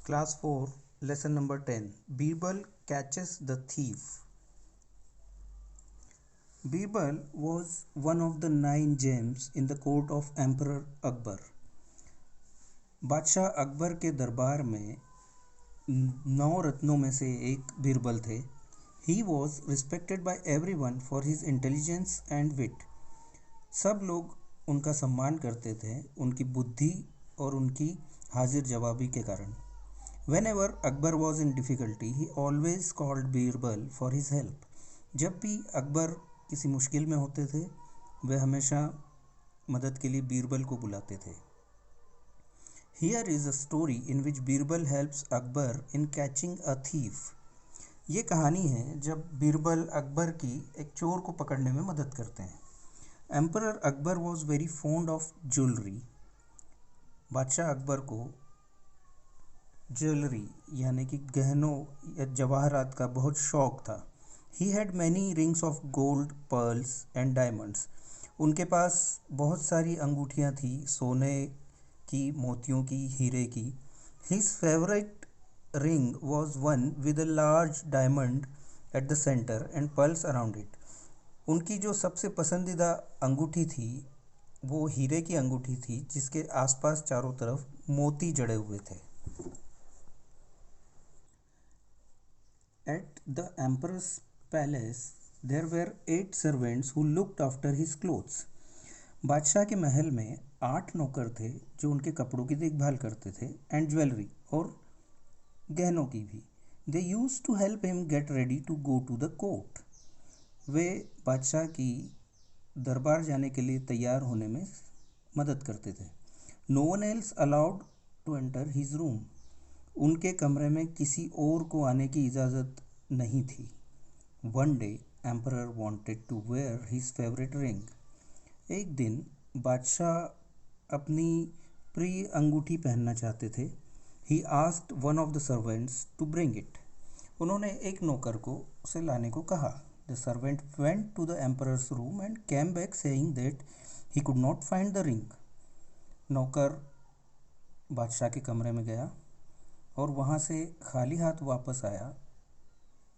Class 4, Lesson number 10. Birbal catches the thief. Birbal was one of the 9 gems in the court of Emperor Akbar. बादशाह अकबर के दरबार में 9 रत्नों में से एक बीरबल थे. He was respected by everyone for his intelligence and wit. सब लोग उनका सम्मान करते थे उनकी बुद्धि और उनकी हाजिर जवाबी के कारण. Whenever Akbar was in difficulty, he always called Birbal for his help. जब भी अकबर किसी मुश्किल में होते थे वे हमेशा मदद के लिए बीरबल को बुलाते थे. Here is a story in which Birbal helps Akbar in catching a thief. ये कहानी है जब बीरबल अकबर की एक चोर को पकड़ने में मदद करते हैं. Emperor Akbar was very fond of jewelry. बादशाह अकबर को ज्वेलरी यानी कि गहनों या जवाहरात का बहुत शौक था. He had many rings of gold, pearls and diamonds. उनके पास बहुत सारी अंगूठियाँ थी सोने की, मोतियों की, हीरे की. His favorite ring was one with a large diamond at the center and pearls around it. उनकी जो सबसे पसंदीदा अंगूठी थी वो हीरे की अंगूठी थी जिसके आसपास चारों तरफ मोती जड़े हुए थे. At the emperor's palace, there were 8 servants who looked after his clothes. बादशाह के महल में 8 नौकर थे जो उनके कपड़ों की देखभाल करते थे एंड ज्वेलरी और गहनों की भी. They used to help him get ready to go to the court. वे बादशाह की दरबार जाने के लिए तैयार होने में मदद करते थे. No one else allowed to enter his room. उनके कमरे में किसी और को आने की इजाज़त नहीं थी. One day, Emperor wanted to wear his favorite ring. एक दिन बादशाह अपनी प्रिय अंगूठी पहनना चाहते थे. He asked one of the servants to bring it. उन्होंने एक नौकर को उसे लाने को कहा. The servant went to the emperor's room and came back saying that he could not find the ring. नौकर बादशाह के कमरे में गया और वहाँ से खाली हाथ वापस आया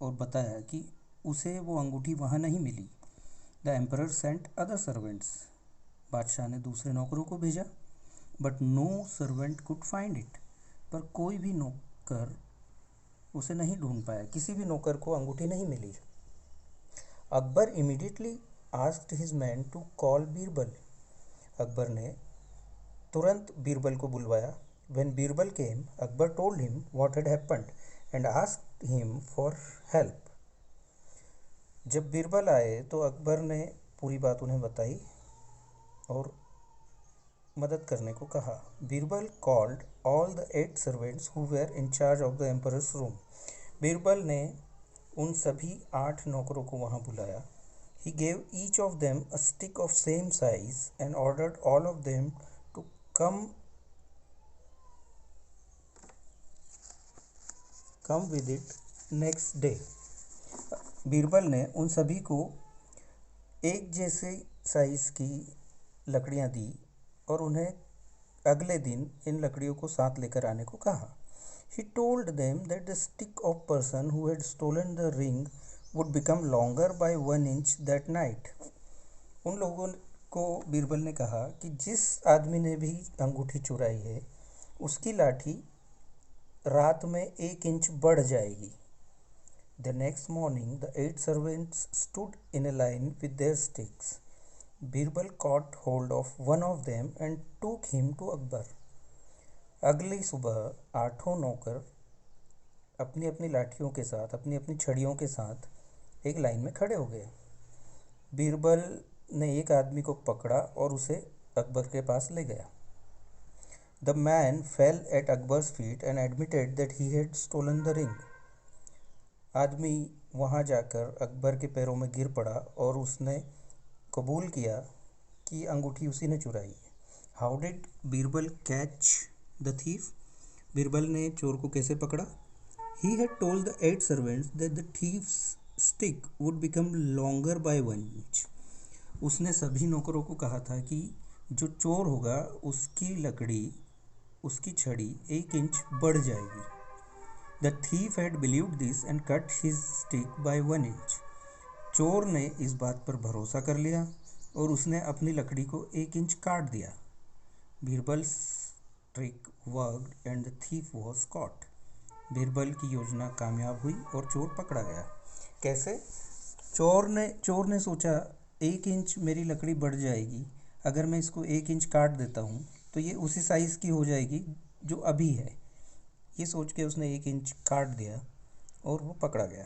और बताया कि उसे वो अंगूठी वहाँ नहीं मिली. The emperor sent other servants. बादशाह ने दूसरे नौकरों को भेजा but no servant could find it. पर कोई भी नौकर उसे नहीं ढूंढ पाया. किसी भी नौकर को अंगूठी नहीं मिली. Akbar immediately asked his man to call Birbal. Akbar ने तुरंत बीरबल को बुलवाया. When Birbal came, Akbar told him what had happened and asked him for help. जब बीरबल आए तो अकबर ने पूरी बात उन्हें बताई और मदद करने को कहा. Birbal called all the 8 servants who were in charge of the emperor's room. Birbal ने उन सभी 8 नौकरों को वहाँ बुलाया. He gave each of them a stick of same size and ordered all of them to come with it next day. Birbal ने उन सभी को एक जैसे साइज की लकड़ियाँ दी और उन्हें अगले दिन इन लकड़ियों को साथ लेकर आने को कहा. He told them that the stick of person who had stolen the ring would become longer by 1 inch that night. उन लोगों को बीरबल ने कहा कि जिस आदमी ने भी अंगूठी चुराई है उसकी लाठी रात में 1 इंच बढ़ जाएगी. The next morning, the 8 servants stood in a line with their sticks. Birbal caught hold of one of them and took him to Akbar. अगली सुबह 8 नौकर अपनी अपनी लाठियों के साथ, अपनी अपनी छड़ियों के साथ एक लाइन में खड़े हो गए. बीरबल ने एक आदमी को पकड़ा और उसे अकबर के पास ले गया. The man fell at Akbar's feet and admitted that he had stolen the ring. आदमी वहाँ जाकर अकबर के पैरों में गिर पड़ा और उसने कबूल किया कि अंगूठी उसी ने चुराई. How did Birbal catch the thief? Birbal ने चोर को कैसे पकड़ा? He had told the 8 servants that the thief's stick would become longer by 1 inch. उसने सभी नौकरों को कहा था कि जो चोर होगा उसकी लकड़ी, उसकी छड़ी 1 इंच बढ़ जाएगी. The thief had believed this and cut his stick by 1 inch. चोर ने इस बात पर भरोसा कर लिया और उसने अपनी लकड़ी को 1 इंच काट दिया। Birbal's trick worked and the thief was caught. Birbal की योजना कामयाब हुई और चोर पकड़ा गया। कैसे? चोर ने सोचा 1 इंच मेरी लकड़ी बढ़ जाएगी, अगर मैं इसको 1 इंच काट देता हूँ तो ये उसी साइज़ की हो जाएगी जो अभी है। ये सोच के उसने 1 इंच काट दिया और वो पकड़ा गया।